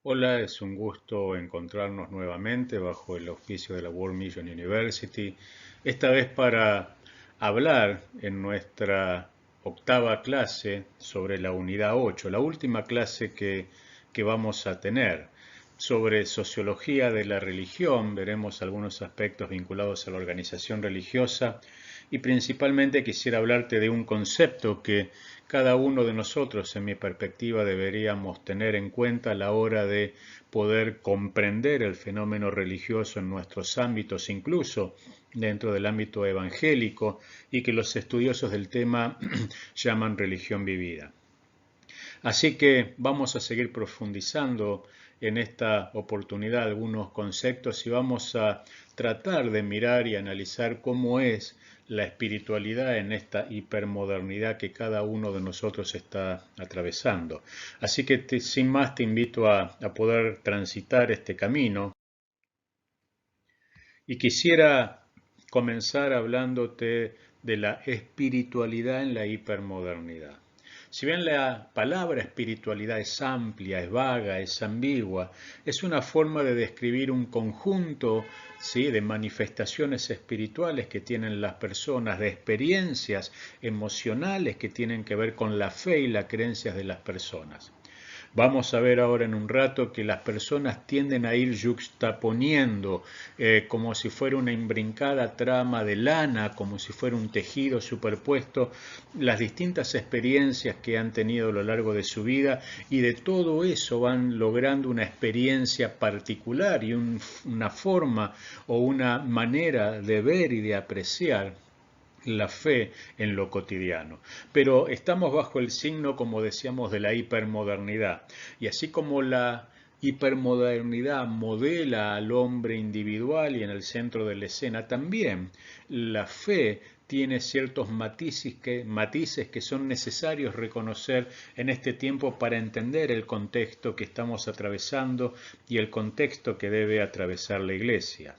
Hola, es un gusto encontrarnos nuevamente bajo el auspicio de la World Mission University, esta vez para hablar en nuestra octava clase sobre la unidad 8, la última clase que vamos a tener. Sobre sociología de la religión, veremos algunos aspectos vinculados a la organización religiosa y principalmente quisiera hablarte de un concepto que cada uno de nosotros, en mi perspectiva, deberíamos tener en cuenta a la hora de poder comprender el fenómeno religioso en nuestros ámbitos, incluso dentro del ámbito evangélico, y que los estudiosos del tema llaman religión vivida. Así que vamos a seguir profundizando en esta oportunidad algunos conceptos y vamos a tratar de mirar y analizar cómo es la espiritualidad en esta hipermodernidad que cada uno de nosotros está atravesando. Así que sin más te invito a poder transitar este camino y quisiera comenzar hablándote de la espiritualidad en la hipermodernidad. Si bien la palabra espiritualidad es amplia, es vaga, es ambigua, es una forma de describir un conjunto, ¿sí?, de manifestaciones espirituales que tienen las personas, de experiencias emocionales que tienen que ver con la fe y las creencias de las personas. Vamos a ver ahora en un rato que las personas tienden a ir yuxtaponiendo como si fuera una imbrincada trama de lana, como si fuera un tejido superpuesto, las distintas experiencias que han tenido a lo largo de su vida y de todo eso van logrando una experiencia particular y una forma o una manera de ver y de apreciar la fe en lo cotidiano. Pero estamos bajo el signo, como decíamos, de la hipermodernidad. Y así como la hipermodernidad modela al hombre individual y en el centro de la escena, también la fe tiene ciertos matices que son necesarios reconocer en este tiempo para entender el contexto que estamos atravesando y el contexto que debe atravesar la Iglesia.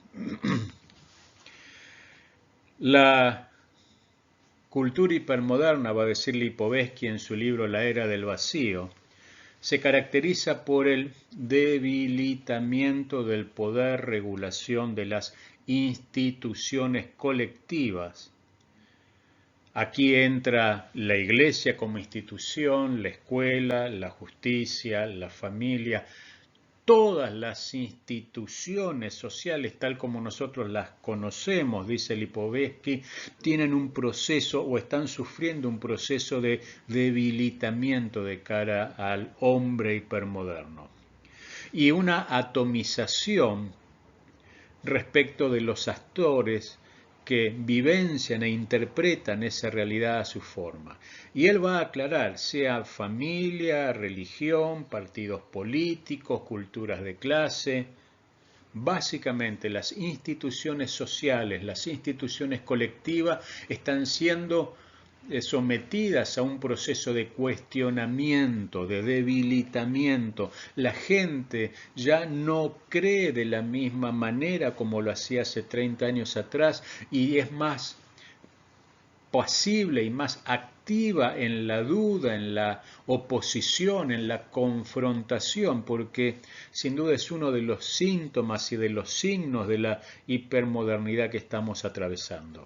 La cultura hipermoderna, va a decir Lipovetsky en su libro La Era del Vacío, se caracteriza por el debilitamiento del poder regulación de las instituciones colectivas. Aquí entra la iglesia como institución, la escuela, la justicia, la familia. Todas las instituciones sociales, tal como nosotros las conocemos, dice Lipovetsky, tienen un proceso o están sufriendo un proceso de debilitamiento de cara al hombre hipermoderno y una atomización respecto de los actores que vivencian e interpretan esa realidad a su forma. Y él va a aclarar, sea familia, religión, partidos políticos, culturas de clase, básicamente las instituciones sociales, las instituciones colectivas están siendo sometidas a un proceso de cuestionamiento, de debilitamiento. La gente ya no cree de la misma manera como lo hacía hace 30 años atrás y es más pasible y más activa en la duda, en la oposición, en la confrontación, porque sin duda es uno de los síntomas y de los signos de la hipermodernidad que estamos atravesando.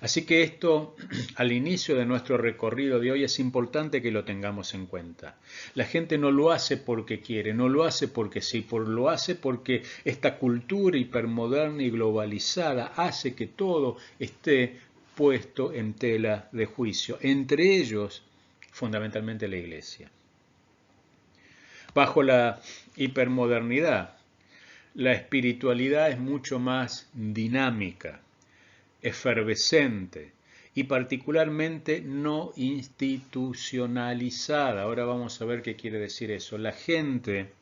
Así que esto, al inicio de nuestro recorrido de hoy, es importante que lo tengamos en cuenta. La gente no lo hace porque quiere, no lo hace porque sí, lo hace porque esta cultura hipermoderna y globalizada hace que todo esté puesto en tela de juicio, entre ellos fundamentalmente la Iglesia. Bajo la hipermodernidad, la espiritualidad es mucho más dinámica, efervescente y particularmente no institucionalizada. Ahora vamos a ver qué quiere decir eso. La gente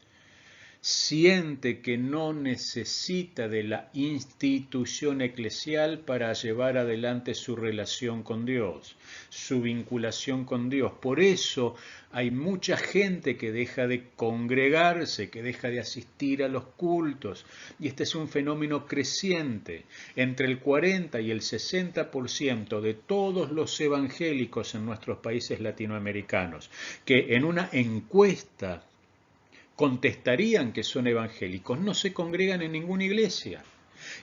siente que no necesita de la institución eclesial para llevar adelante su relación con Dios, su vinculación con Dios. Por eso hay mucha gente que deja de congregarse, que deja de asistir a los cultos. Y este es un fenómeno creciente. Entre el 40 y el 60% de todos los evangélicos en nuestros países latinoamericanos, que en una encuesta contestarían que son evangélicos, no se congregan en ninguna iglesia.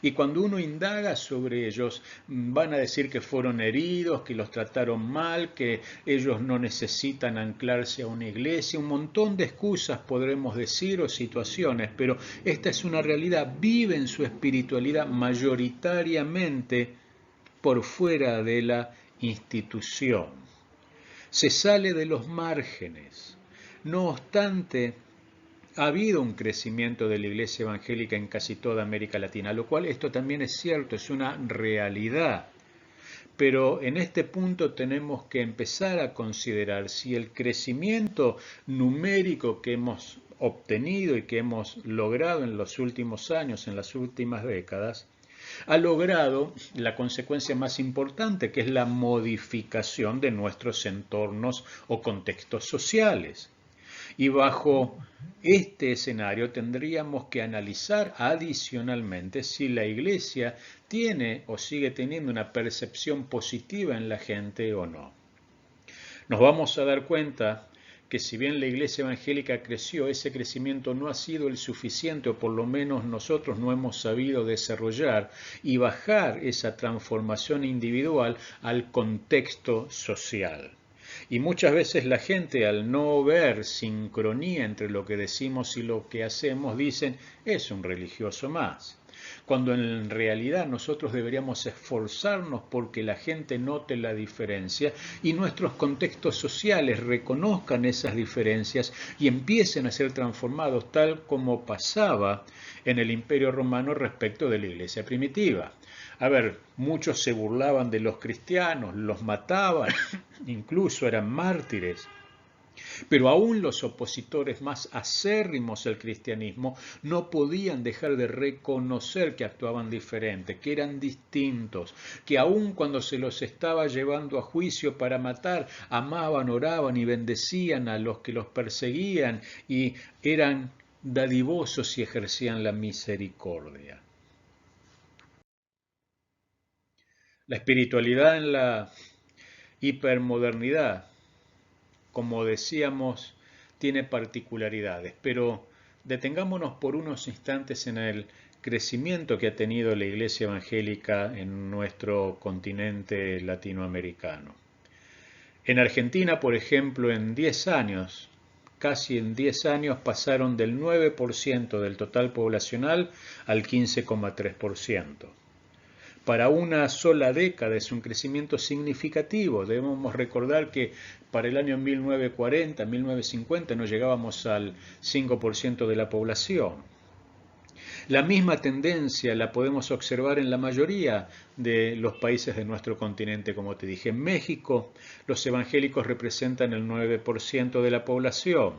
Y cuando uno indaga sobre ellos, van a decir que fueron heridos, que los trataron mal, que ellos no necesitan anclarse a una iglesia, un montón de excusas podremos decir o situaciones, pero esta es una realidad. Viven su espiritualidad mayoritariamente por fuera de la institución. Se sale de los márgenes. No obstante, ha habido un crecimiento de la iglesia evangélica en casi toda América Latina, lo cual esto también es cierto, es una realidad. Pero en este punto tenemos que empezar a considerar si el crecimiento numérico que hemos obtenido y que hemos logrado en los últimos años, en las últimas décadas, ha logrado la consecuencia más importante, que es la modificación de nuestros entornos o contextos sociales. Y bajo este escenario tendríamos que analizar adicionalmente si la Iglesia tiene o sigue teniendo una percepción positiva en la gente o no. Nos vamos a dar cuenta que si bien la Iglesia evangélica creció, ese crecimiento no ha sido el suficiente, o por lo menos nosotros no hemos sabido desarrollar y bajar esa transformación individual al contexto social. Y muchas veces la gente, al no ver sincronía entre lo que decimos y lo que hacemos, dicen, es un religioso más. Cuando en realidad nosotros deberíamos esforzarnos porque la gente note la diferencia y nuestros contextos sociales reconozcan esas diferencias y empiecen a ser transformados tal como pasaba en el Imperio Romano respecto de la Iglesia primitiva. A ver, muchos se burlaban de los cristianos, los mataban, incluso eran mártires. Pero aún los opositores más acérrimos al cristianismo no podían dejar de reconocer que actuaban diferente, que eran distintos, que aún cuando se los estaba llevando a juicio para matar, amaban, oraban y bendecían a los que los perseguían y eran dadivosos y ejercían la misericordia. La espiritualidad en la hipermodernidad, como decíamos, tiene particularidades, pero detengámonos por unos instantes en el crecimiento que ha tenido la Iglesia evangélica en nuestro continente latinoamericano. En Argentina, por ejemplo, en 10 años, casi en 10 años pasaron del 9% del total poblacional al 15,3%. Para una sola década es un crecimiento significativo. Debemos recordar que para el año 1940, 1950 no llegábamos al 5% de la población. La misma tendencia la podemos observar en la mayoría de los países de nuestro continente, como te dije. En México, los evangélicos representan el 9% de la población,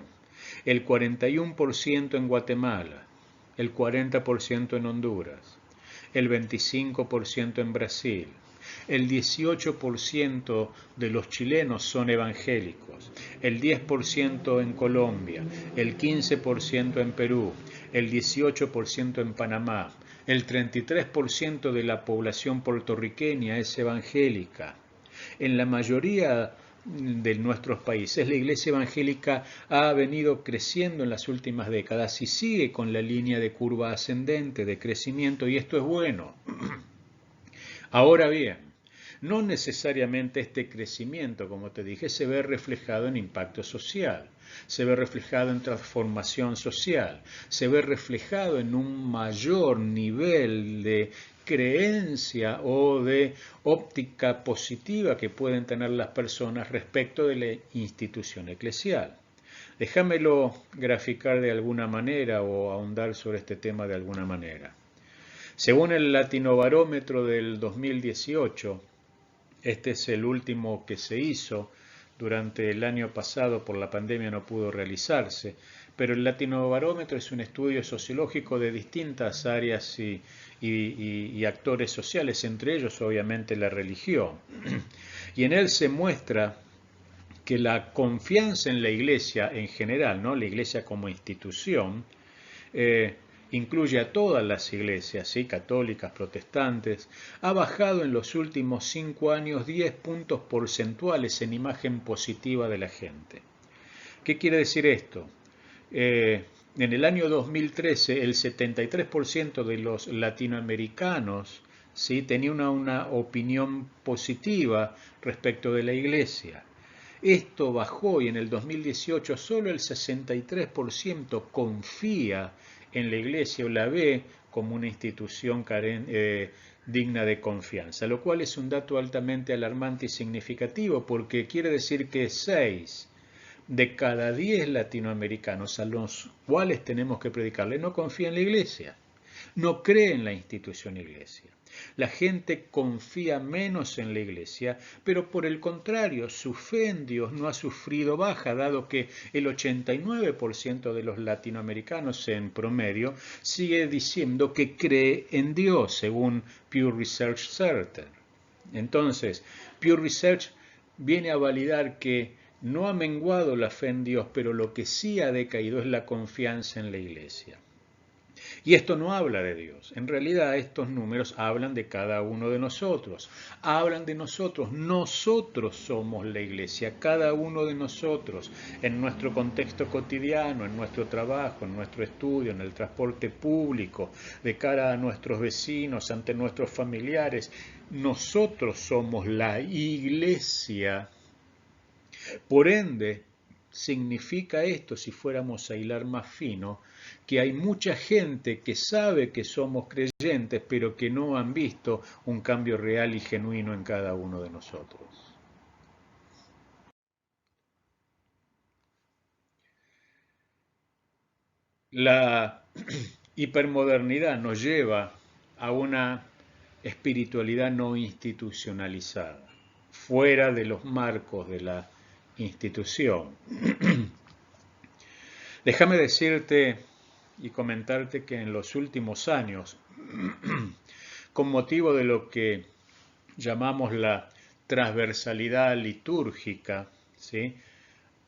el 41% en Guatemala, el 40% en Honduras, el 25% en Brasil, el 18% de los chilenos son evangélicos, el 10% en Colombia, el 15% en Perú, el 18% en Panamá, el 33% de la población puertorriqueña es evangélica. En la mayoría de nuestros países, la Iglesia evangélica ha venido creciendo en las últimas décadas y sigue con la línea de curva ascendente de crecimiento, y esto es bueno. Ahora bien, no necesariamente este crecimiento, como te dije, se ve reflejado en impacto social, se ve reflejado en transformación social, se ve reflejado en un mayor nivel de creencia o de óptica positiva que pueden tener las personas respecto de la institución eclesial. Déjamelo graficar de alguna manera o ahondar sobre este tema de alguna manera. Según el Latinobarómetro del 2018, este es el último que se hizo, durante el año pasado por la pandemia no pudo realizarse, pero el Latinobarómetro es un estudio sociológico de distintas áreas y actores sociales, entre ellos obviamente la religión. Y en él se muestra que la confianza en la Iglesia en general, ¿no? La Iglesia como institución, incluye a todas las iglesias, ¿sí? Católicas, protestantes, ha bajado en los últimos 5 años 10 puntos porcentuales en imagen positiva de la gente. ¿Qué quiere decir esto? en el año 2013 el 73% de los latinoamericanos, ¿sí?, tenía una opinión positiva respecto de la Iglesia. Esto bajó y en el 2018 solo el 63% confía en la Iglesia o la ve como una institución digna de confianza, lo cual es un dato altamente alarmante y significativo porque quiere decir que 6 de cada 10 latinoamericanos a los cuales tenemos que predicarle no confía en la Iglesia, no cree en la institución Iglesia. La gente confía menos en la Iglesia, pero por el contrario, su fe en Dios no ha sufrido baja, dado que el 89% de los latinoamericanos en promedio sigue diciendo que cree en Dios, según Pew Research Center. Entonces, Pew Research viene a validar que no ha menguado la fe en Dios, pero lo que sí ha decaído es la confianza en la Iglesia. Y esto no habla de Dios. En realidad estos números hablan de cada uno de nosotros. Hablan de nosotros. Nosotros somos la Iglesia. Cada uno de nosotros. En nuestro contexto cotidiano, en nuestro trabajo, en nuestro estudio, en el transporte público, de cara a nuestros vecinos, ante nuestros familiares. Nosotros somos la Iglesia. Por ende, significa esto, si fuéramos a hilar más fino, que hay mucha gente que sabe que somos creyentes, pero que no han visto un cambio real y genuino en cada uno de nosotros. La hipermodernidad nos lleva a una espiritualidad no institucionalizada, fuera de los marcos de la institución. Déjame decirte y comentarte que en los últimos años, con motivo de lo que llamamos la transversalidad litúrgica, ¿sí?,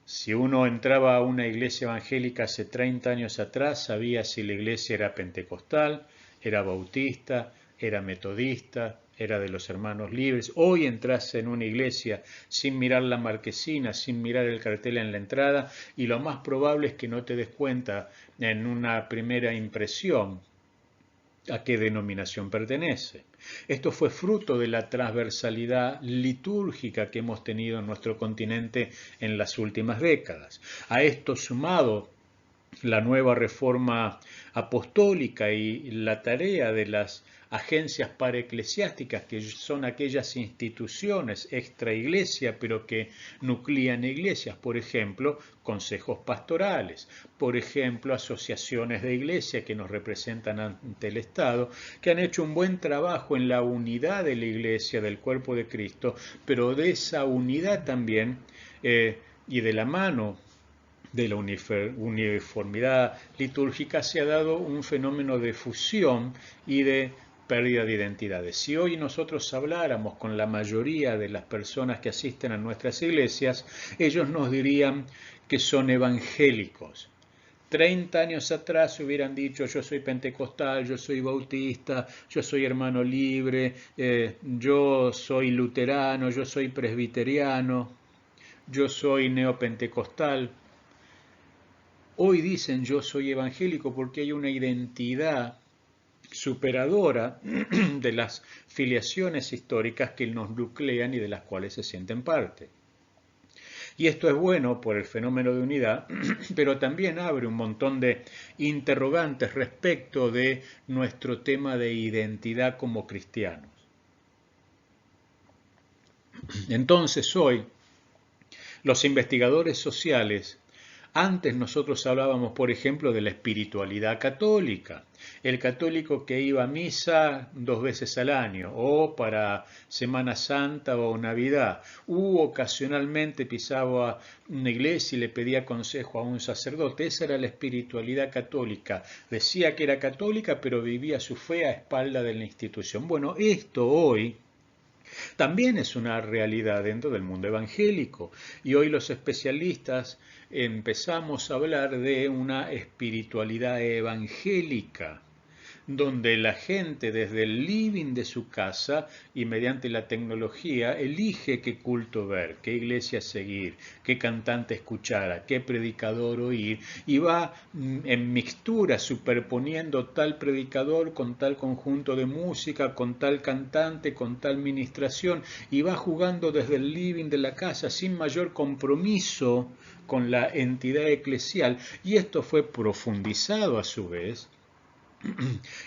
si uno entraba a una iglesia evangélica hace 30 años atrás, sabía si la iglesia era pentecostal, era bautista, era metodista, era de los hermanos libres. Hoy entras en una iglesia sin mirar la marquesina, sin mirar el cartel en la entrada, y lo más probable es que no te des cuenta en una primera impresión a qué denominación pertenece. Esto fue fruto de la transversalidad litúrgica que hemos tenido en nuestro continente en las últimas décadas. A esto sumado la nueva reforma apostólica y la tarea de las agencias paraeclesiásticas, que son aquellas instituciones extra iglesia, pero que nuclean iglesias, por ejemplo, consejos pastorales, por ejemplo, asociaciones de iglesia que nos representan ante el Estado, que han hecho un buen trabajo en la unidad de la iglesia, del cuerpo de Cristo, pero de esa unidad también y de la mano de la uniformidad litúrgica se ha dado un fenómeno de fusión y de pérdida de identidades. Si hoy nosotros habláramos con la mayoría de las personas que asisten a nuestras iglesias, ellos nos dirían que son evangélicos. 30 años atrás hubieran dicho: yo soy pentecostal, yo soy bautista, yo soy hermano libre, yo soy luterano, yo soy presbiteriano, yo soy neopentecostal. Hoy dicen: yo soy evangélico, porque hay una identidad superadora de las filiaciones históricas que nos nuclean y de las cuales se sienten parte. Y esto es bueno por el fenómeno de unidad, pero también abre un montón de interrogantes respecto de nuestro tema de identidad como cristianos. Entonces hoy, los investigadores sociales, antes nosotros hablábamos, por ejemplo, de la espiritualidad católica. El católico que iba a misa 2 veces al año, o para Semana Santa o Navidad, ocasionalmente pisaba una iglesia y le pedía consejo a un sacerdote. Esa era la espiritualidad católica. Decía que era católica, pero vivía su fe a espalda de la institución. Bueno, esto hoy también es una realidad dentro del mundo evangélico, y hoy los especialistas empezamos a hablar de una espiritualidad evangélica, donde la gente desde el living de su casa y mediante la tecnología elige qué culto ver, qué iglesia seguir, qué cantante escuchar, a qué predicador oír, y va en mixtura superponiendo tal predicador con tal conjunto de música, con tal cantante, con tal ministración, y va jugando desde el living de la casa sin mayor compromiso con la entidad eclesial, y esto fue profundizado a su vez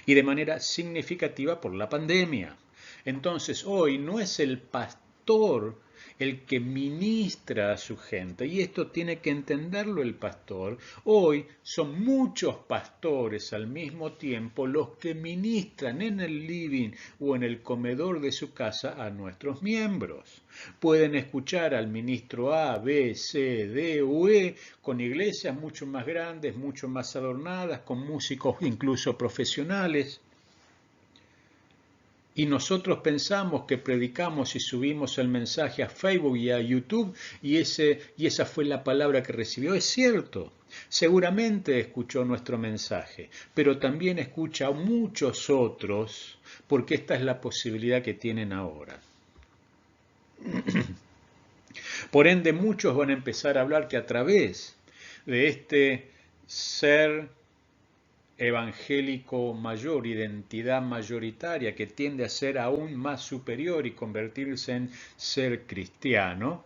y de manera significativa por la pandemia. Entonces hoy no es el pastor el que ministra a su gente, y esto tiene que entenderlo el pastor. Hoy son muchos pastores al mismo tiempo los que ministran en el living o en el comedor de su casa a nuestros miembros. Pueden escuchar al ministro A, B, C, D o E con iglesias mucho más grandes, mucho más adornadas, con músicos incluso profesionales. Y nosotros pensamos que predicamos y subimos el mensaje a Facebook y a YouTube y esa fue la palabra que recibió. Es cierto, seguramente escuchó nuestro mensaje, pero también escucha a muchos otros porque esta es la posibilidad que tienen ahora. Por ende, muchos van a empezar a hablar que a través de este ser evangélico mayor, identidad mayoritaria que tiende a ser aún más superior y convertirse en ser cristiano,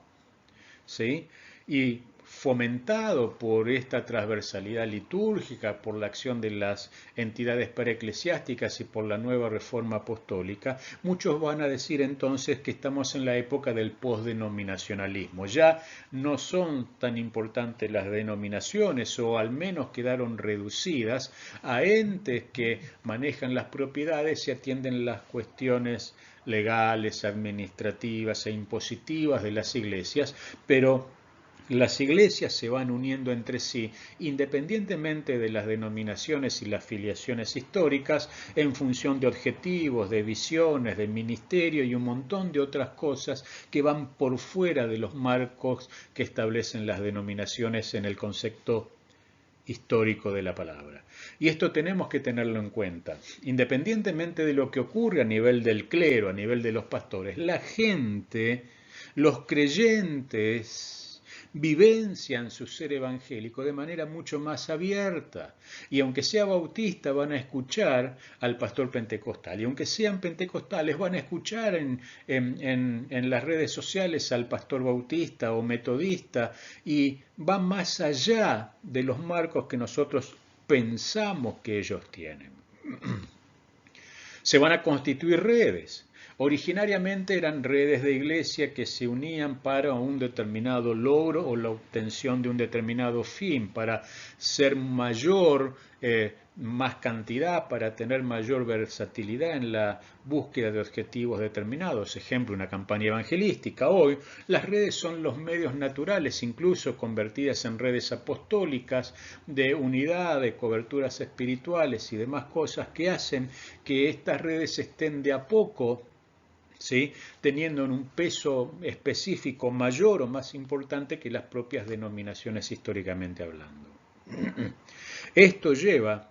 ¿sí? Y fomentado por esta transversalidad litúrgica, por la acción de las entidades preeclesiásticas y por la nueva reforma apostólica, muchos van a decir entonces que estamos en la época del postdenominacionalismo. Ya no son tan importantes las denominaciones, o al menos quedaron reducidas a entes que manejan las propiedades y atienden las cuestiones legales, administrativas e impositivas de las iglesias, pero las iglesias se van uniendo entre sí, independientemente de las denominaciones y las filiaciones históricas, en función de objetivos, de visiones, de ministerio y un montón de otras cosas que van por fuera de los marcos que establecen las denominaciones en el concepto histórico de la palabra. Y esto tenemos que tenerlo en cuenta. Independientemente de lo que ocurre a nivel del clero, a nivel de los pastores, la gente, los creyentes, vivencian su ser evangélico de manera mucho más abierta. Y aunque sea bautista, van a escuchar al pastor pentecostal. Y aunque sean pentecostales, van a escuchar en las redes sociales al pastor bautista o metodista. Y va más allá de los marcos que nosotros pensamos que ellos tienen. Se van a constituir redes. Originariamente eran redes de iglesia que se unían para un determinado logro o la obtención de un determinado fin, para ser mayor, más cantidad, para tener mayor versatilidad en la búsqueda de objetivos determinados. Ejemplo, una campaña evangelística. Hoy las redes son los medios naturales, incluso convertidas en redes apostólicas de unidad, de coberturas espirituales y demás cosas que hacen que estas redes estén de a poco, ¿sí?, teniendo un peso específico mayor o más importante que las propias denominaciones históricamente hablando. Esto lleva,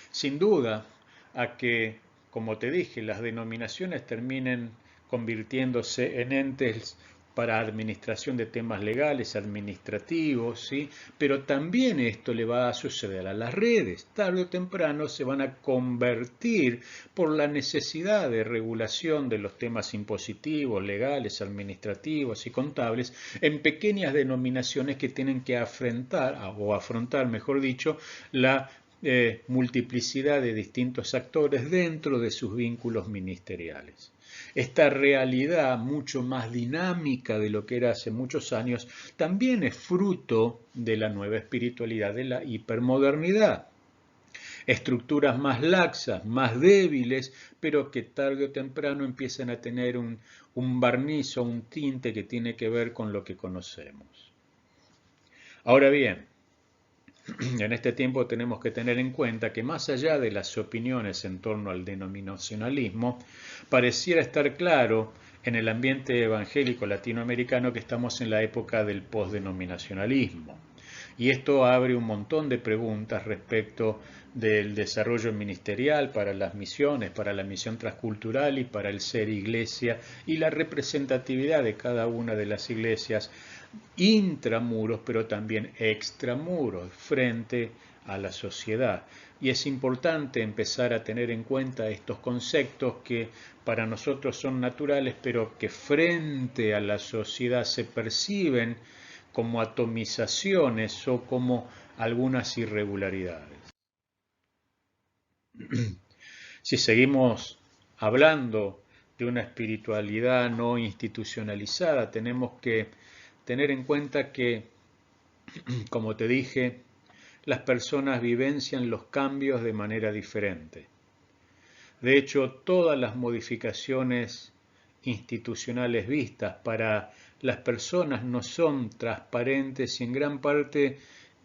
sin duda, a que, como te dije, las denominaciones terminen convirtiéndose en entes para administración de temas legales, administrativos, ¿sí? Pero también esto le va a suceder a las redes. Tarde o temprano se van a convertir, por la necesidad de regulación de los temas impositivos, legales, administrativos y contables, en pequeñas denominaciones que tienen que afrontar, mejor dicho, la multiplicidad de distintos actores dentro de sus vínculos ministeriales. Esta realidad mucho más dinámica de lo que era hace muchos años también es fruto de la nueva espiritualidad de la hipermodernidad. Estructuras más laxas, más débiles, pero que tarde o temprano empiezan a tener un barniz o un tinte que tiene que ver con lo que conocemos. Ahora bien, en este tiempo tenemos que tener en cuenta que más allá de las opiniones en torno al denominacionalismo, pareciera estar claro en el ambiente evangélico latinoamericano que estamos en la época del postdenominacionalismo. Y esto abre un montón de preguntas respecto del desarrollo ministerial para las misiones, para la misión transcultural y para el ser iglesia y la representatividad de cada una de las iglesias intramuros, pero también extramuros, frente a la sociedad. Y es importante empezar a tener en cuenta estos conceptos que para nosotros son naturales, pero que frente a la sociedad se perciben como atomizaciones o como algunas irregularidades. Si seguimos hablando de una espiritualidad no institucionalizada, tenemos que tener en cuenta que, como te dije, las personas vivencian los cambios de manera diferente. De hecho, todas las modificaciones institucionales vistas para las personas no son transparentes y en gran parte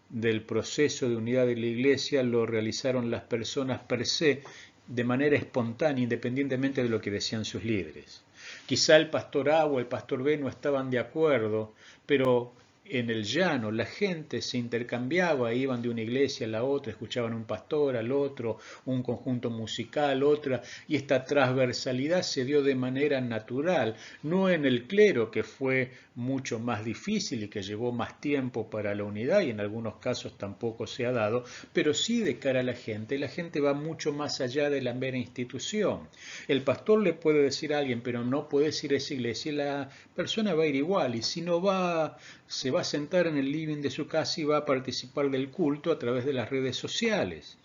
del proceso de unidad de la Iglesia lo realizaron las personas per se de manera espontánea, independientemente de lo que decían sus líderes. Quizá el pastor A o el pastor B no estaban de acuerdo, pero en el llano la gente se intercambiaba, iban de una iglesia a la otra, escuchaban un pastor al otro, un conjunto musical, otra, y esta transversalidad se dio de manera natural, no en el clero, que fue mucho más difícil y que llevó más tiempo para la unidad y en algunos casos tampoco se ha dado, pero sí de cara a la gente va mucho más allá de la mera institución. El pastor le puede decir a alguien, pero no puedes ir a esa iglesia, y la persona va a ir igual, y si no va, se va a sentar en el living de su casa y va a participar del culto a través de las redes sociales.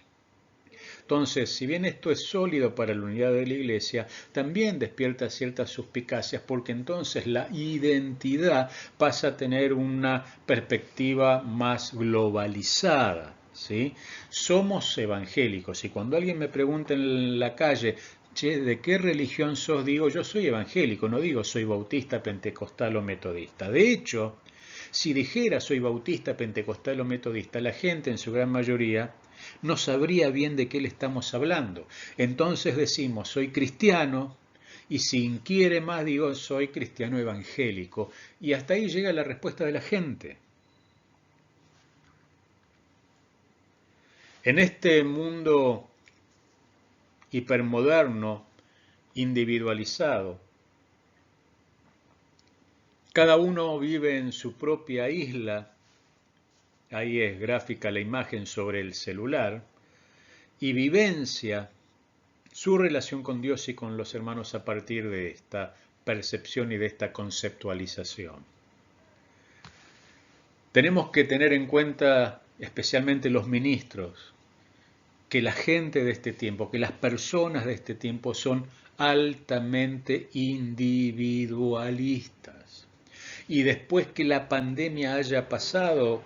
Entonces, si bien esto es sólido para la unidad de la Iglesia, también despierta ciertas suspicacias porque entonces la identidad pasa a tener una perspectiva más globalizada, ¿sí? Somos evangélicos y cuando alguien me pregunta en la calle, che, ¿de qué religión sos? Digo, yo soy evangélico, no digo soy bautista, pentecostal o metodista. De hecho, si dijera soy bautista, pentecostal o metodista, la gente en su gran mayoría no sabría bien de qué le estamos hablando. Entonces decimos soy cristiano y si inquiere más digo soy cristiano evangélico. Y hasta ahí llega la respuesta de la gente. En este mundo hipermoderno, individualizado, cada uno vive en su propia isla. Ahí es gráfica la imagen sobre el celular, y vivencia su relación con Dios y con los hermanos a partir de esta percepción y de esta conceptualización. Tenemos que tener en cuenta, especialmente los ministros, que la gente de este tiempo, que las personas de este tiempo son altamente individualistas. Y después que la pandemia haya pasado,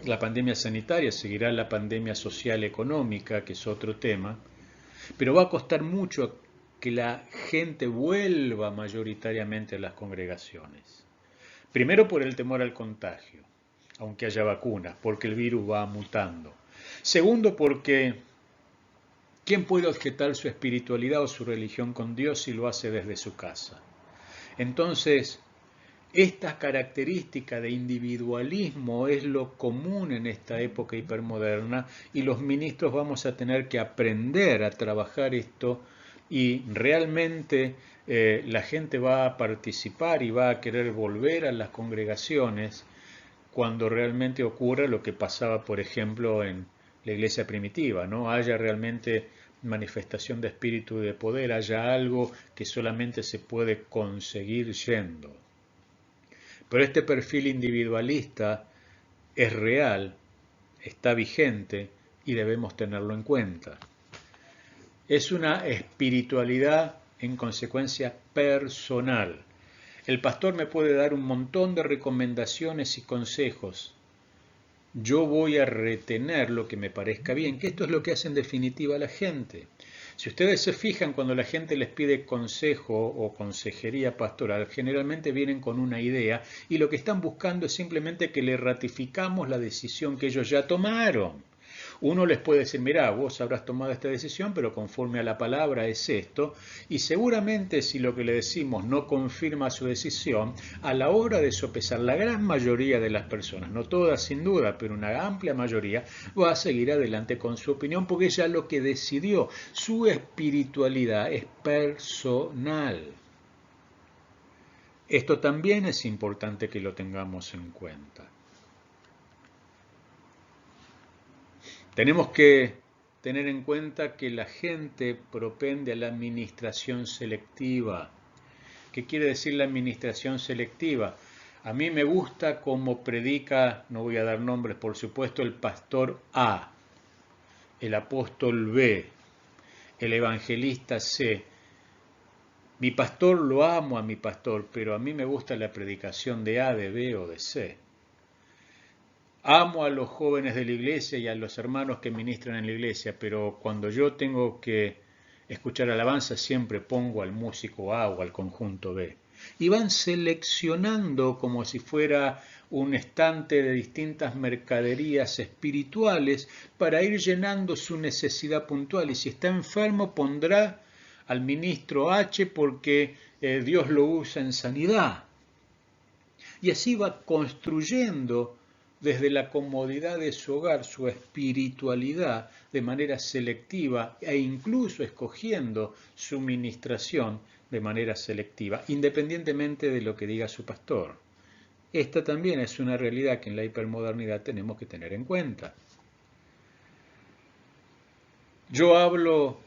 la pandemia sanitaria, seguirá la pandemia social económica, que es otro tema, pero va a costar mucho que la gente vuelva mayoritariamente a las congregaciones. Primero por el temor al contagio, aunque haya vacunas, porque el virus va mutando. Segundo porque ¿quién puede objetar su espiritualidad o su religión con Dios si lo hace desde su casa? Entonces, esta característica de individualismo es lo común en esta época hipermoderna y los ministros vamos a tener que aprender a trabajar esto y realmente la gente va a participar y va a querer volver a las congregaciones cuando realmente ocurra lo que pasaba, por ejemplo, en la iglesia primitiva, ¿no? Haya realmente manifestación de espíritu y de poder, haya algo que solamente se puede conseguir yendo. Pero este perfil individualista es real, está vigente y debemos tenerlo en cuenta. Es una espiritualidad en consecuencia personal. El pastor me puede dar un montón de recomendaciones y consejos. Yo voy a retener lo que me parezca bien, que esto es lo que hace en definitiva la gente. Si ustedes se fijan, cuando la gente les pide consejo o consejería pastoral, generalmente vienen con una idea y lo que están buscando es simplemente que le ratificamos la decisión que ellos ya tomaron. Uno les puede decir, mirá, vos habrás tomado esta decisión, pero conforme a la palabra es esto, y seguramente si lo que le decimos no confirma su decisión, a la hora de sopesar, la gran mayoría de las personas, no todas sin duda, pero una amplia mayoría, va a seguir adelante con su opinión, porque ya lo que decidió, su espiritualidad es personal. Esto también es importante que lo tengamos en cuenta. Tenemos que tener en cuenta que la gente propende a la administración selectiva. ¿Qué quiere decir la administración selectiva? A mí me gusta como predica, no voy a dar nombres por supuesto, el pastor A, el apóstol B, el evangelista C. Mi pastor lo amo a mi pastor, pero a mí me gusta la predicación de A, de B o de C. Amo a los jóvenes de la iglesia y a los hermanos que ministran en la iglesia, pero cuando yo tengo que escuchar alabanza siempre pongo al músico A o al conjunto B. Y van seleccionando como si fuera un estante de distintas mercaderías espirituales para ir llenando su necesidad puntual. Y si está enfermo pondrá al ministro H porque Dios lo usa en sanidad. Y así va construyendo desde la comodidad de su hogar su espiritualidad de manera selectiva e incluso escogiendo su ministración de manera selectiva, independientemente de lo que diga su pastor. Esta también es una realidad que en la hipermodernidad tenemos que tener en cuenta. Yo hablo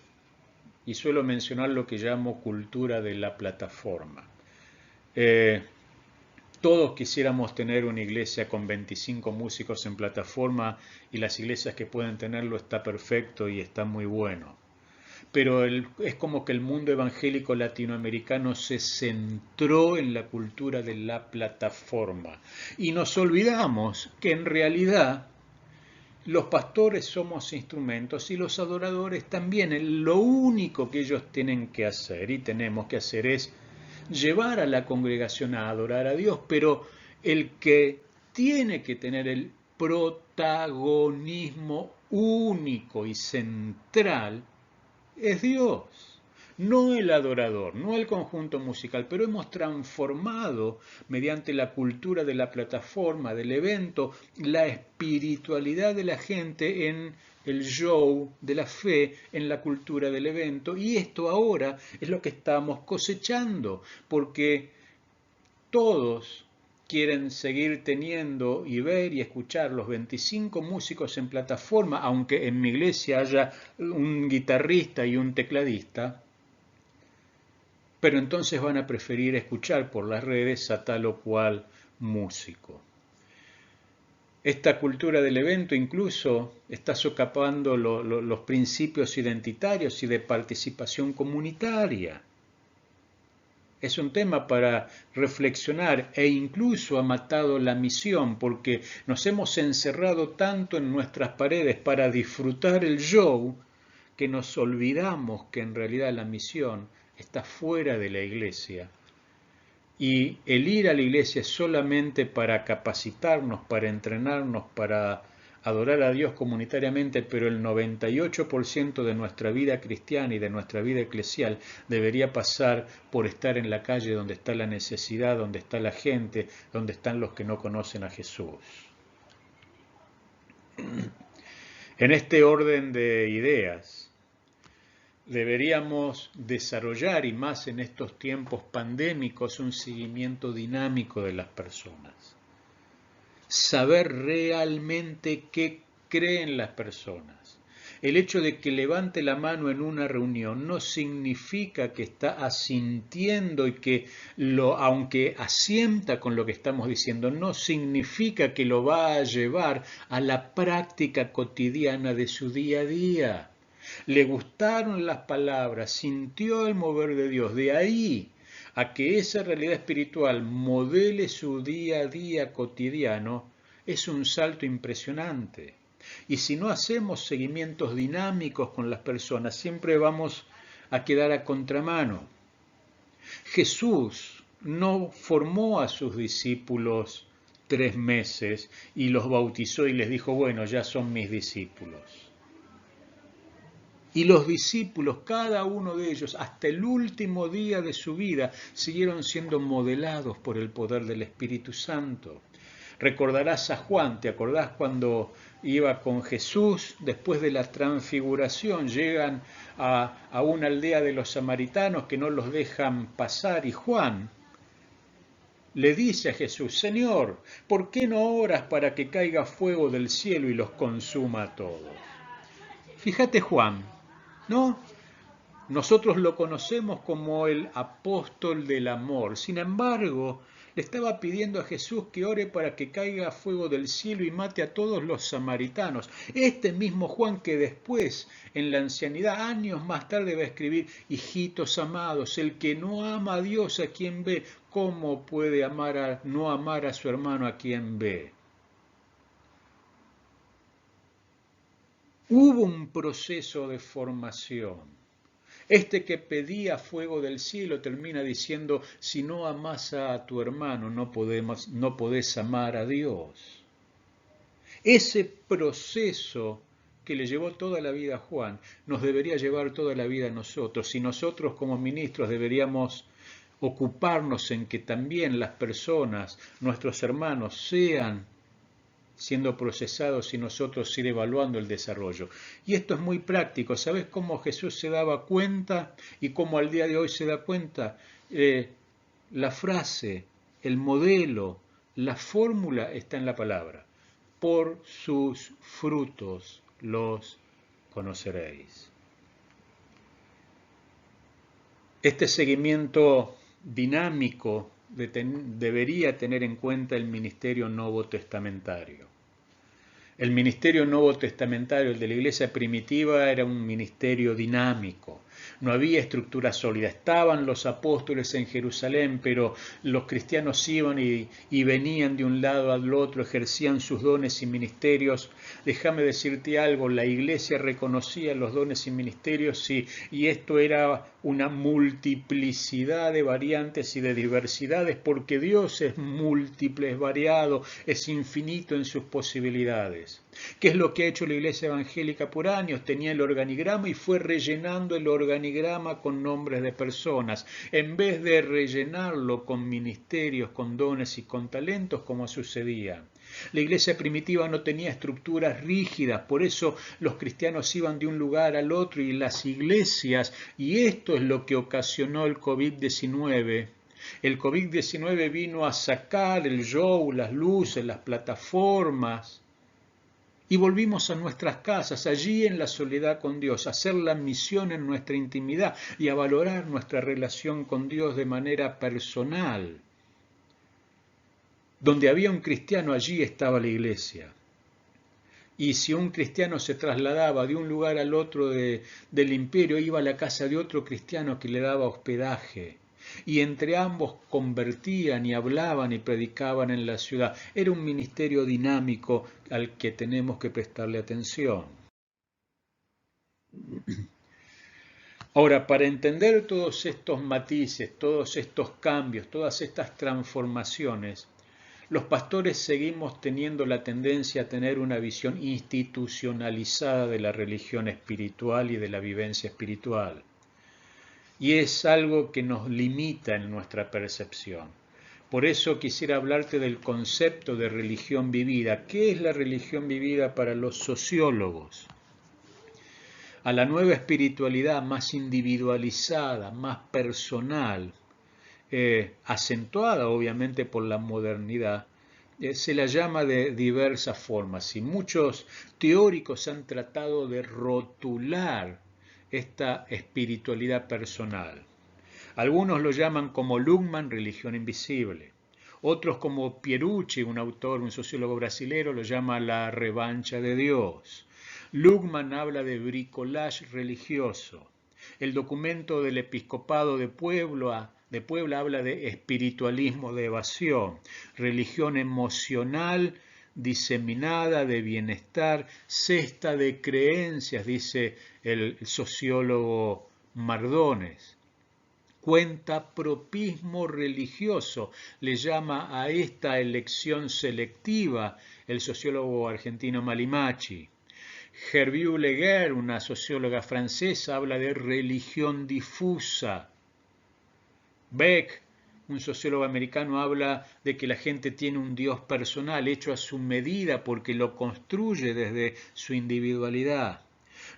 y suelo mencionar lo que llamo cultura de la plataforma. Todos quisiéramos tener una iglesia con 25 músicos en plataforma y las iglesias que pueden tenerlo está perfecto y está muy bueno. Pero es como que el mundo evangélico latinoamericano se centró en la cultura de la plataforma. Y nos olvidamos que en realidad los pastores somos instrumentos y los adoradores también. Lo único que ellos tienen que hacer y tenemos que hacer es llevar a la congregación a adorar a Dios, pero el que tiene que tener el protagonismo único y central es Dios, no el adorador, no el conjunto musical, pero hemos transformado mediante la cultura de la plataforma, del evento, la espiritualidad de la gente en el show de la fe, en la cultura del evento, y esto ahora es lo que estamos cosechando, porque todos quieren seguir teniendo y ver y escuchar los 25 músicos en plataforma, aunque en mi iglesia haya un guitarrista y un tecladista, pero entonces van a preferir escuchar por las redes a tal o cual músico. Esta cultura del evento incluso está socapando los principios identitarios y de participación comunitaria. Es un tema para reflexionar e incluso ha matado la misión porque nos hemos encerrado tanto en nuestras paredes para disfrutar el show que nos olvidamos que en realidad la misión está fuera de la iglesia. Y el ir a la iglesia es solamente para capacitarnos, para entrenarnos, para adorar a Dios comunitariamente, pero el 98% de nuestra vida cristiana y de nuestra vida eclesial debería pasar por estar en la calle donde está la necesidad, donde está la gente, donde están los que no conocen a Jesús. En este orden de ideas, deberíamos desarrollar, y más en estos tiempos pandémicos, un seguimiento dinámico de las personas. Saber realmente qué creen las personas. El hecho de que levante la mano en una reunión no significa que está asintiendo y que aunque asienta con lo que estamos diciendo, no significa que lo va a llevar a la práctica cotidiana de su día a día. Le gustaron las palabras, sintió el mover de Dios. De ahí a que esa realidad espiritual modele su día a día cotidiano, es un salto impresionante. Y si no hacemos seguimientos dinámicos con las personas, siempre vamos a quedar a contramano. Jesús no formó a sus discípulos 3 meses y los bautizó y les dijo, bueno, ya son mis discípulos. Y los discípulos, cada uno de ellos, hasta el último día de su vida, siguieron siendo modelados por el poder del Espíritu Santo. Recordarás a Juan, ¿te acordás cuando iba con Jesús después de la transfiguración? Llegan a una aldea de los samaritanos que no los dejan pasar y Juan le dice a Jesús, Señor, ¿por qué no oras para que caiga fuego del cielo y los consuma a todos? Fíjate Juan, ¿no? Nosotros lo conocemos como el apóstol del amor. Sin embargo, le estaba pidiendo a Jesús que ore para que caiga fuego del cielo y mate a todos los samaritanos. Este mismo Juan que después, en la ancianidad, años más tarde va a escribir, hijitos amados, el que no ama a Dios a quien ve, ¿cómo puede no amar a su hermano a quien ve? Hubo un proceso de formación. Este que pedía fuego del cielo termina diciendo, si no amas a tu hermano, no podés amar a Dios. Ese proceso que le llevó toda la vida a Juan, nos debería llevar toda la vida a nosotros. Y nosotros como ministros deberíamos ocuparnos en que también las personas, nuestros hermanos, sean siendo procesados y nosotros ir evaluando el desarrollo. Y esto es muy práctico. ¿Sabes cómo Jesús se daba cuenta y cómo al día de hoy se da cuenta? La frase, el modelo, la fórmula está en la palabra. Por sus frutos los conoceréis. Este seguimiento dinámico debería tener en cuenta el ministerio novotestamentario. El ministerio novotestamentario, el de la iglesia primitiva, era un ministerio dinámico. No había estructura sólida. Estaban los apóstoles en Jerusalén, pero los cristianos iban y venían de un lado al otro, ejercían sus dones y ministerios. Déjame decirte algo, la iglesia reconocía los dones y ministerios y esto era una multiplicidad de variantes y de diversidades, porque Dios es múltiple, es variado, es infinito en sus posibilidades. ¿Qué es lo que ha hecho la iglesia evangélica por años? Tenía el organigrama y fue rellenando el organigrama con nombres de personas, en vez de rellenarlo con ministerios, con dones y con talentos como sucedía. La iglesia primitiva no tenía estructuras rígidas, por eso los cristianos iban de un lugar al otro y las iglesias, y esto es lo que ocasionó el COVID-19. El COVID-19 vino a sacar el show, las luces, las plataformas, y volvimos a nuestras casas, allí en la soledad con Dios, a hacer la misión en nuestra intimidad y a valorar nuestra relación con Dios de manera personal. Donde había un cristiano, allí estaba la iglesia. Y si un cristiano se trasladaba de un lugar al otro del imperio, iba a la casa de otro cristiano que le daba hospedaje. Y entre ambos convertían y hablaban y predicaban en la ciudad. Era un ministerio dinámico al que tenemos que prestarle atención. Ahora, para entender todos estos matices, todos estos cambios, todas estas transformaciones, los pastores seguimos teniendo la tendencia a tener una visión institucionalizada de la religión espiritual y de la vivencia espiritual. Y es algo que nos limita en nuestra percepción. Por eso quisiera hablarte del concepto de religión vivida. ¿Qué es la religión vivida para los sociólogos? A la nueva espiritualidad más individualizada, más personal, acentuada obviamente por la modernidad, se la llama de diversas formas y muchos teóricos han tratado de rotular esta espiritualidad personal. Algunos lo llaman como Lugman, religión invisible. Otros como Pierucci, un autor, un sociólogo brasilero, lo llama la revancha de Dios. Lugman habla de bricolage religioso. El documento del episcopado de Puebla habla de espiritualismo de evasión, religión emocional diseminada de bienestar, cesta de creencias, dice el sociólogo Mardones. cuentapropismo religioso, le llama a esta elección selectiva el sociólogo argentino Malimachi. Gervieu Leguer, una socióloga francesa, habla de religión difusa. Beck, un sociólogo americano, habla de que la gente tiene un Dios personal hecho a su medida porque lo construye desde su individualidad.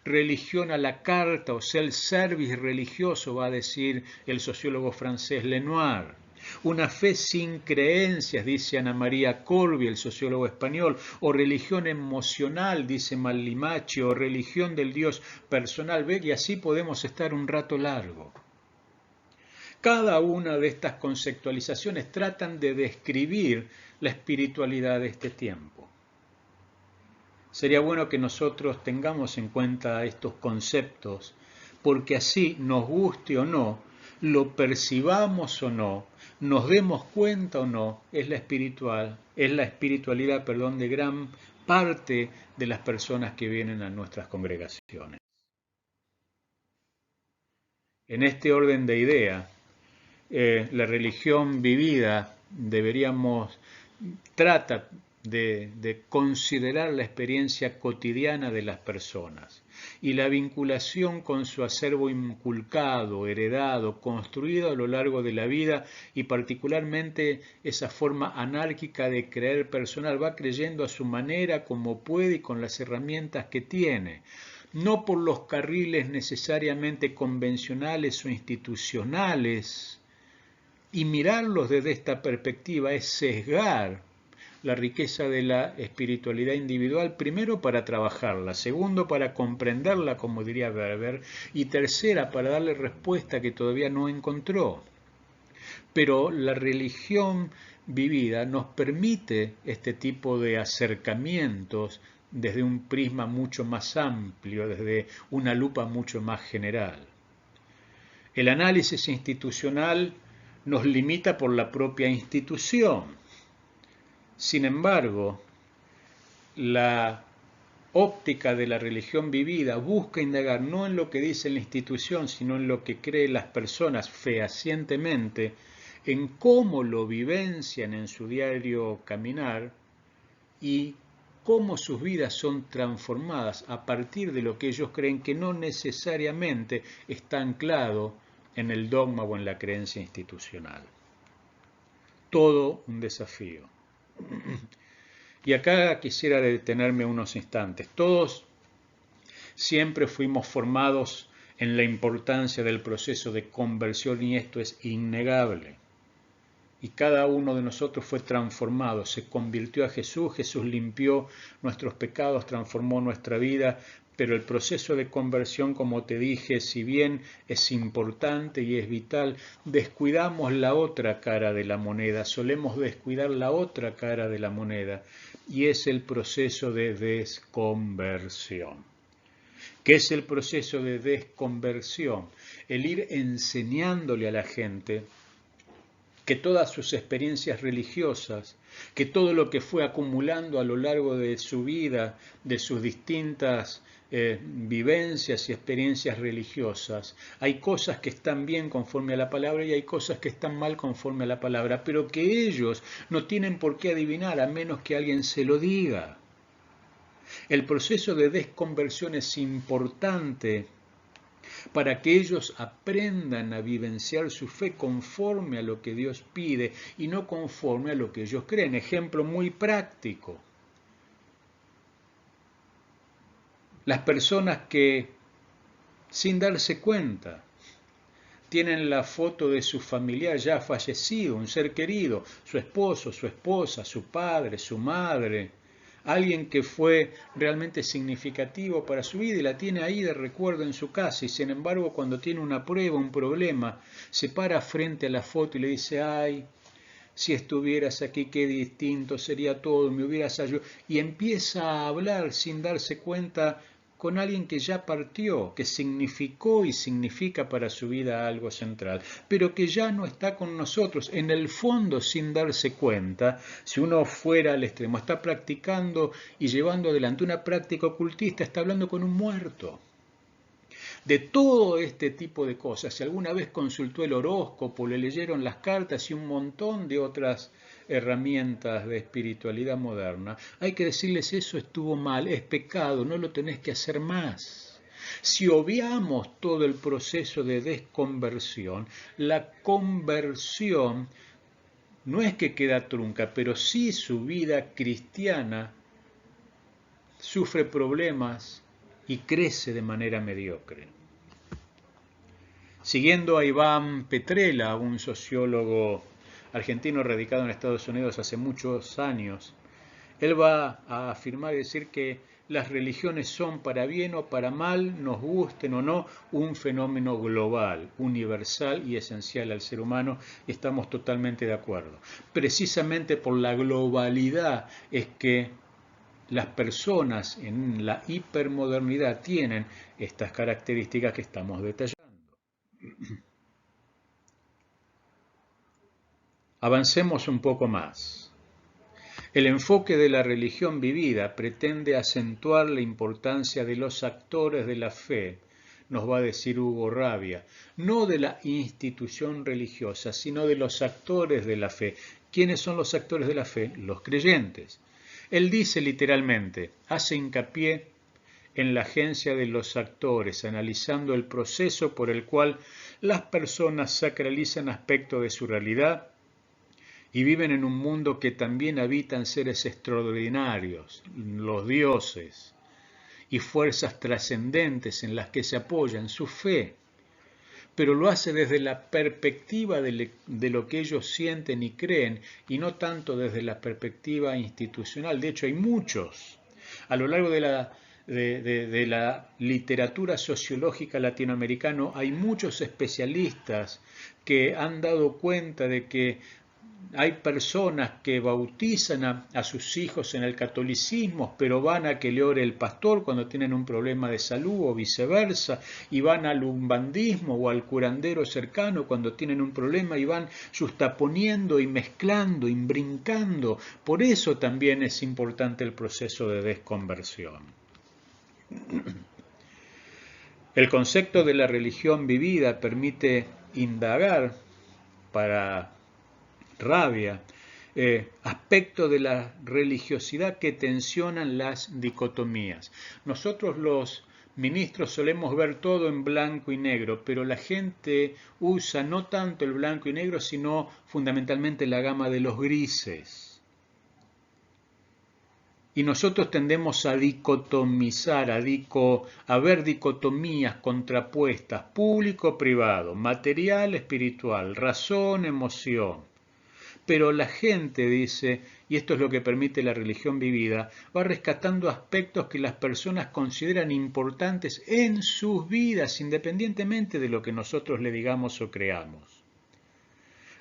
Religión a la carta o self-service religioso, va a decir el sociólogo francés Lenoir. Una fe sin creencias, dice Ana María Corvi, el sociólogo español, o religión emocional, dice Malimachi, o religión del Dios personal, y así podemos estar un rato largo. Cada una de estas conceptualizaciones tratan de describir la espiritualidad de este tiempo. Sería bueno que nosotros tengamos en cuenta estos conceptos, porque así, nos guste o no, lo percibamos o no, nos demos cuenta o no, es la espiritualidad, de gran parte de las personas que vienen a nuestras congregaciones. En este orden de idea, la religión vivida trata de considerar la experiencia cotidiana de las personas y la vinculación con su acervo inculcado, heredado, construido a lo largo de la vida, y particularmente esa forma anárquica de creer personal. Va creyendo a su manera, como puede y con las herramientas que tiene, no por los carriles necesariamente convencionales o institucionales. Y mirarlos desde esta perspectiva es sesgar la riqueza de la espiritualidad individual, primero para trabajarla, segundo para comprenderla, como diría Berber, y tercera para darle respuesta que todavía no encontró. Pero la religión vivida nos permite este tipo de acercamientos desde un prisma mucho más amplio, desde una lupa mucho más general. El análisis institucional nos limita por la propia institución. Sin embargo, la óptica de la religión vivida busca indagar no en lo que dice la institución, sino en lo que creen las personas fehacientemente, en cómo lo vivencian en su diario caminar y cómo sus vidas son transformadas a partir de lo que ellos creen, que no necesariamente está anclado en el dogma o en la creencia institucional. Todo un desafío. Y acá quisiera detenerme unos instantes. Todos siempre fuimos formados en la importancia del proceso de conversión, y esto es innegable. Y cada uno de nosotros fue transformado, se convirtió a Jesús, Jesús limpió nuestros pecados, transformó nuestra vida, pero el proceso de conversión, como te dije, si bien es importante y es vital, descuidamos la otra cara de la moneda, solemos descuidar la otra cara de la moneda, y es el proceso de desconversión. ¿Qué es el proceso de desconversión? El ir enseñándole a la gente que todas sus experiencias religiosas, que todo lo que fue acumulando a lo largo de su vida, de sus distintas vivencias y experiencias religiosas, hay cosas que están bien conforme a la palabra y hay cosas que están mal conforme a la palabra, pero que ellos no tienen por qué adivinar a menos que alguien se lo diga. El proceso de desconversión es importante para que ellos aprendan a vivenciar su fe conforme a lo que Dios pide y no conforme a lo que ellos creen. Ejemplo muy práctico. Las personas que, sin darse cuenta, tienen la foto de su familiar ya fallecido, un ser querido, su esposo, su esposa, su padre, su madre, alguien que fue realmente significativo para su vida y la tiene ahí de recuerdo en su casa, y sin embargo cuando tiene una prueba, un problema, se para frente a la foto y le dice: ay, si estuvieras aquí qué distinto sería todo, me hubieras ayudado, y empieza a hablar sin darse cuenta con alguien que ya partió, que significó y significa para su vida algo central, pero que ya no está con nosotros. En el fondo, sin darse cuenta, si uno fuera al extremo, está practicando y llevando adelante una práctica ocultista, está hablando con un muerto. de todo este tipo de cosas. Si alguna vez consultó el horóscopo, le leyeron las cartas y un montón de otras herramientas de espiritualidad moderna, hay que decirles eso estuvo mal, es pecado, no lo tenés que hacer más. Si obviamos todo el proceso de desconversión, la conversión no es que queda trunca, pero sí su vida cristiana sufre problemas y crece de manera mediocre. Siguiendo a Iván Petrella, un sociólogo argentino radicado en Estados Unidos hace muchos años, él va a afirmar y decir que las religiones son, para bien o para mal, nos gusten o no, un fenómeno global, universal y esencial al ser humano, y estamos totalmente de acuerdo. Precisamente por la globalidad es que las personas en la hipermodernidad tienen estas características que estamos detallando. Avancemos un poco más. El enfoque de la religión vivida pretende acentuar la importancia de los actores de la fe, nos va a decir Hugo Rabia, no de la institución religiosa, sino de los actores de la fe. ¿Quiénes son los actores de la fe? Los creyentes. Él dice literalmente, hace hincapié en la agencia de los actores, analizando el proceso por el cual las personas sacralizan aspectos de su realidad y viven en un mundo que también habitan seres extraordinarios, los dioses, y fuerzas trascendentes en las que se apoyan su fe, pero lo hace desde la perspectiva de lo que ellos sienten y creen, y no tanto desde la perspectiva institucional. De hecho, hay muchos, a lo largo de la literatura sociológica latinoamericana, hay muchos especialistas que han dado cuenta de que hay personas que bautizan a sus hijos en el catolicismo, pero van a que le ore el pastor cuando tienen un problema de salud o viceversa, y van al umbandismo o al curandero cercano cuando tienen un problema y van justaponiendo y mezclando y brincando. Por eso también es importante el proceso de desconversión. El concepto de la religión vivida permite indagar para Rabia, aspectos de la religiosidad que tensionan las dicotomías. Nosotros los ministros solemos ver todo en blanco y negro, pero la gente usa no tanto el blanco y negro, sino fundamentalmente la gama de los grises. Y nosotros tendemos a dicotomizar, a ver dicotomías contrapuestas, público-privado, material-espiritual, razón-emoción. Pero la gente dice, y esto es lo que permite la religión vivida, va rescatando aspectos que las personas consideran importantes en sus vidas, independientemente de lo que nosotros le digamos o creamos.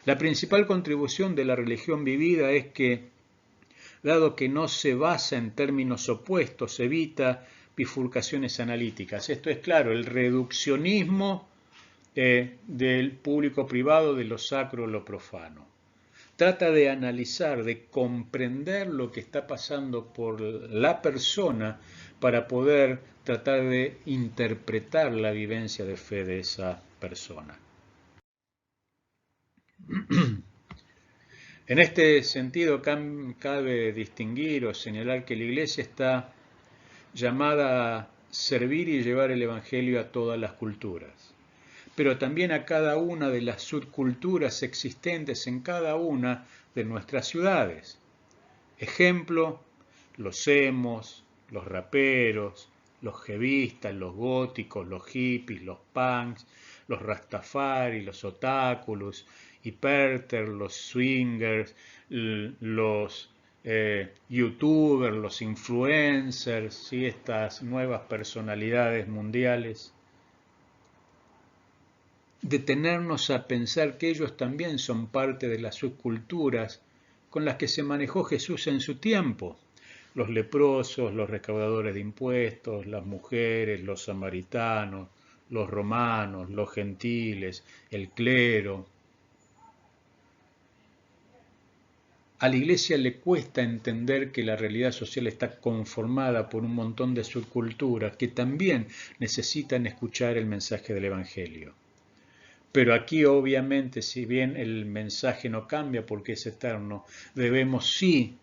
La principal contribución de la religión vivida es que, dado que no se basa en términos opuestos, evita bifurcaciones analíticas. Esto es claro, el reduccionismo del público-privado, de lo sacro o lo profano. Trata de analizar, de comprender lo que está pasando por la persona para poder tratar de interpretar la vivencia de fe de esa persona. En este sentido, cabe distinguir o señalar que la Iglesia está llamada a servir y llevar el Evangelio a todas las culturas, pero también a cada una de las subculturas existentes en cada una de nuestras ciudades. Ejemplo, los emos, los raperos, los jevistas, los góticos, los hippies, los punks, los rastafari, los otáculos, hiperter, los swingers, los youtubers, los influencers, ¿sí? Estas nuevas personalidades mundiales. Detenernos a pensar que ellos también son parte de las subculturas con las que se manejó Jesús en su tiempo. Los leprosos, los recaudadores de impuestos, las mujeres, los samaritanos, los romanos, los gentiles, el clero. A la Iglesia le cuesta entender que la realidad social está conformada por un montón de subculturas que también necesitan escuchar el mensaje del Evangelio. Pero aquí obviamente, si bien el mensaje no cambia porque es eterno, debemos sí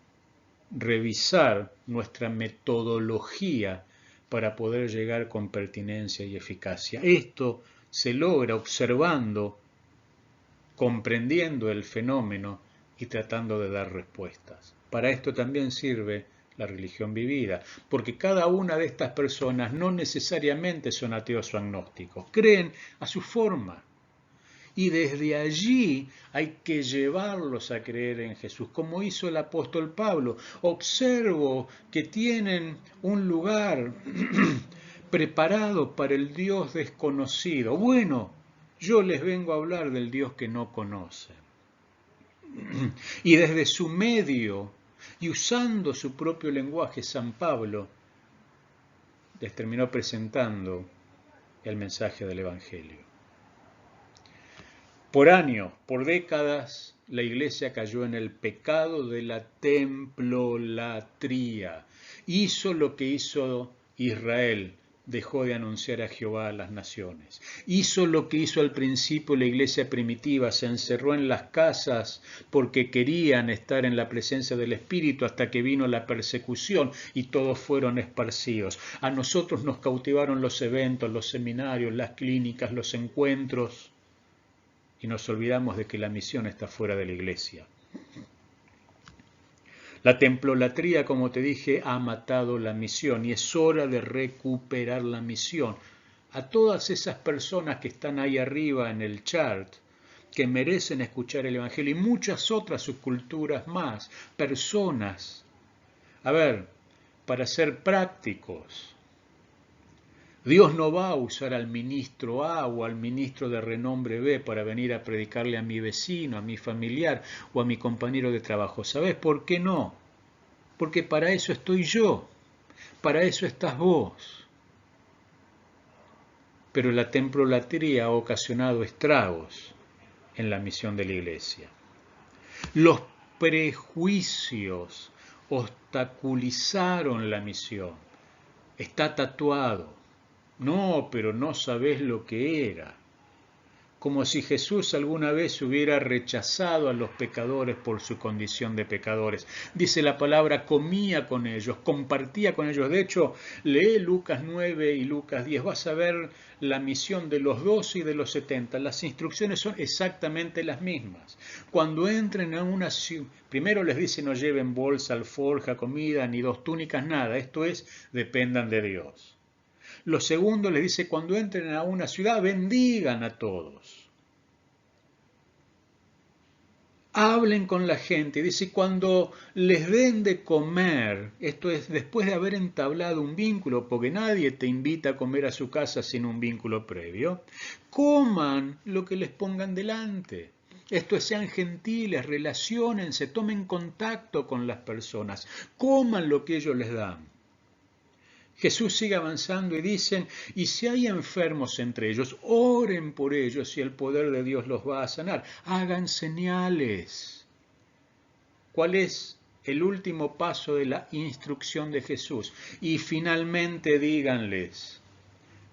revisar nuestra metodología para poder llegar con pertinencia y eficacia. Esto se logra observando, comprendiendo el fenómeno y tratando de dar respuestas. Para esto también sirve la religión vivida, porque cada una de estas personas no necesariamente son ateos o agnósticos, creen a su forma. Y desde allí hay que llevarlos a creer en Jesús, como hizo el apóstol Pablo. Observo que tienen un lugar preparado para el Dios desconocido. Bueno, yo les vengo a hablar del Dios que no conocen. Y desde su medio, y usando su propio lenguaje, San Pablo les terminó presentando el mensaje del Evangelio. Por años, por décadas, la Iglesia cayó en el pecado de la templolatría. Hizo lo que hizo Israel, dejó de anunciar a Jehová a las naciones. Hizo lo que hizo al principio la Iglesia primitiva, se encerró en las casas porque querían estar en la presencia del Espíritu hasta que vino la persecución y todos fueron esparcidos. A nosotros nos cautivaron los eventos, los seminarios, las clínicas, los encuentros. Y nos olvidamos de que la misión está fuera de la Iglesia. La templolatría, como te dije, ha matado la misión y es hora de recuperar la misión. A todas esas personas que están ahí arriba en el chart, que merecen escuchar el Evangelio y muchas otras subculturas más, personas. A ver, para ser prácticos, Dios no va a usar al ministro A o al ministro de renombre B para venir a predicarle a mi vecino, a mi familiar o a mi compañero de trabajo. ¿Sabes por qué no? Porque para eso estoy yo, para eso estás vos. Pero la templolatría ha ocasionado estragos en la misión de la Iglesia. Los prejuicios obstaculizaron la misión. Está tatuado. No, pero no sabés lo que era. Como si Jesús alguna vez hubiera rechazado a los pecadores por su condición de pecadores. Dice la palabra, comía con ellos, compartía con ellos. De hecho, lee Lucas 9 y Lucas 10. Vas a ver la misión de los 12 y de los 70. Las instrucciones son exactamente las mismas. Cuando entren a una ciudad, primero les dice no lleven bolsa, alforja, comida, ni 2 túnicas, nada. Esto es, dependan de Dios. Lo segundo les dice, cuando entren a una ciudad, bendigan a todos. Hablen con la gente. Dice, cuando les den de comer, esto es, después de haber entablado un vínculo, porque nadie te invita a comer a su casa sin un vínculo previo, coman lo que les pongan delante. Esto es, sean gentiles, relaciónense, tomen contacto con las personas, coman lo que ellos les dan. Jesús sigue avanzando y dicen, y si hay enfermos entre ellos, oren por ellos y el poder de Dios los va a sanar. Hagan señales. ¿Cuál es el último paso de la instrucción de Jesús? Y finalmente díganles,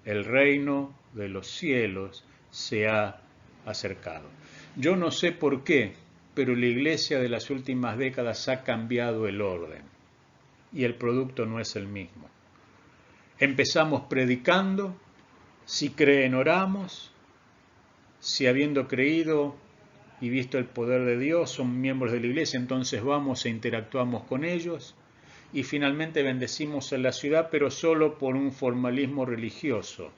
el reino de los cielos se ha acercado. Yo no sé por qué, pero la iglesia de las últimas décadas ha cambiado el orden y el producto no es el mismo. Empezamos predicando, si creen oramos, si habiendo creído y visto el poder de Dios son miembros de la iglesia, entonces vamos e interactuamos con ellos y finalmente bendecimos a la ciudad, pero solo por un formalismo religioso.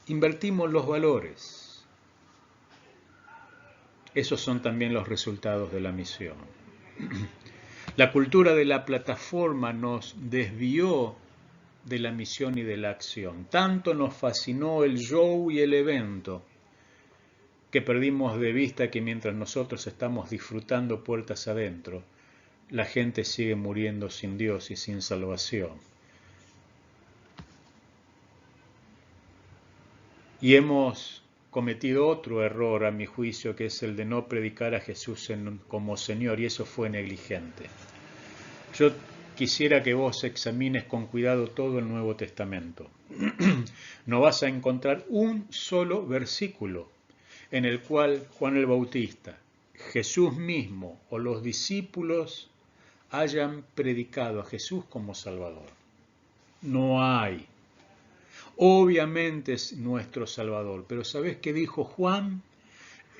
Invertimos los valores. Esos son también los resultados de la misión. La cultura de la plataforma nos desvió de la misión y de la acción. Tanto nos fascinó el show y el evento que perdimos de vista que mientras nosotros estamos disfrutando puertas adentro, la gente sigue muriendo sin Dios y sin salvación. Y hemos cometido otro error a mi juicio, que es el de no predicar a Jesús como Señor, y eso fue negligente. Yo quisiera que vos examines con cuidado todo el Nuevo Testamento. No vas a encontrar un solo versículo en el cual Juan el Bautista, Jesús mismo o los discípulos hayan predicado a Jesús como Salvador. No hay. Obviamente es nuestro Salvador, pero ¿sabés qué dijo Juan?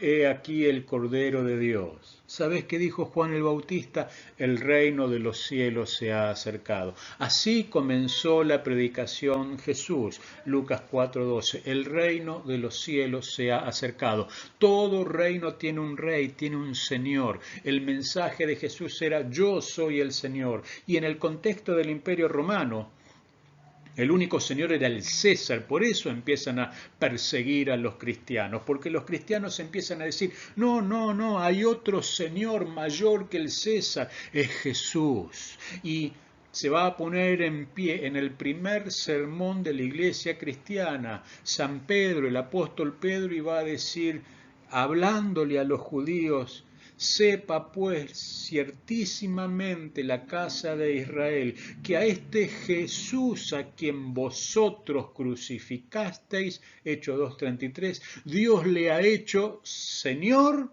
He aquí el Cordero de Dios. ¿Sabés qué dijo Juan el Bautista? El reino de los cielos se ha acercado. Así comenzó la predicación Jesús. Lucas 4:12. El reino de los cielos se ha acercado. Todo reino tiene un rey, tiene un señor. El mensaje de Jesús era: yo soy el Señor. Y en el contexto del Imperio Romano, el único señor era el César, por eso empiezan a perseguir a los cristianos, porque los cristianos empiezan a decir: no, hay otro señor mayor que el César, es Jesús. Y se va a poner en pie en el primer sermón de la iglesia cristiana, San Pedro, el apóstol Pedro, y va a decir, hablándole a los judíos: sepa pues ciertísimamente la casa de Israel, que a este Jesús a quien vosotros crucificasteis, Hechos 2:33, Dios le ha hecho Señor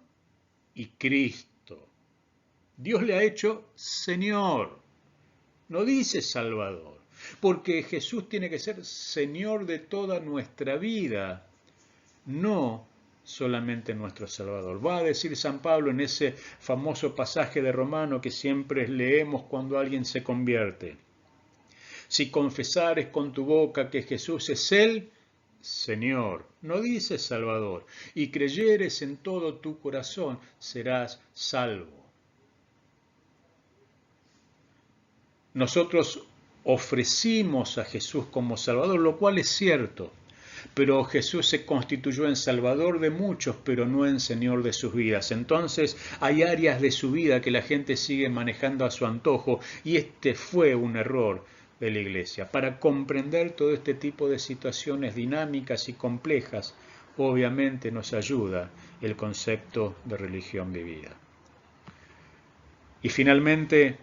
y Cristo. Dios le ha hecho Señor, no dice Salvador, porque Jesús tiene que ser Señor de toda nuestra vida, no solamente nuestro Salvador. Va a decir San Pablo en ese famoso pasaje de Romano que siempre leemos cuando alguien se convierte: si confesares con tu boca que Jesús es el Señor, no dice Salvador, y creyeres en todo tu corazón, serás salvo. Nosotros ofrecimos a Jesús como Salvador, lo cual es cierto. Pero Jesús se constituyó en Salvador de muchos, pero no en Señor de sus vidas. Entonces hay áreas de su vida que la gente sigue manejando a su antojo, y este fue un error de la Iglesia. Para comprender todo este tipo de situaciones dinámicas y complejas, obviamente nos ayuda el concepto de religión vivida. Y finalmente,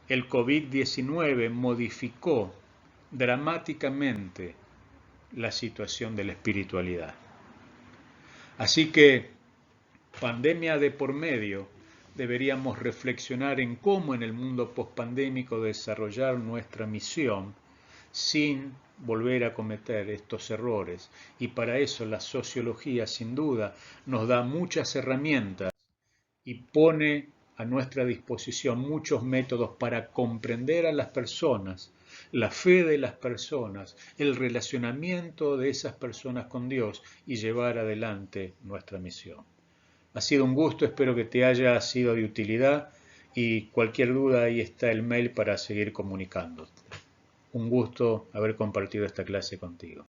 el COVID-19 modificó dramáticamente la situación de la espiritualidad. Así que, pandemia de por medio, deberíamos reflexionar en cómo en el mundo pospandémico desarrollar nuestra misión sin volver a cometer estos errores. Y para eso la sociología, sin duda, nos da muchas herramientas y pone a nuestra disposición muchos métodos para comprender a las personas, la fe de las personas, el relacionamiento de esas personas con Dios y llevar adelante nuestra misión. Ha sido un gusto, espero que te haya sido de utilidad, y cualquier duda, ahí está el mail para seguir comunicándote. Un gusto haber compartido esta clase contigo.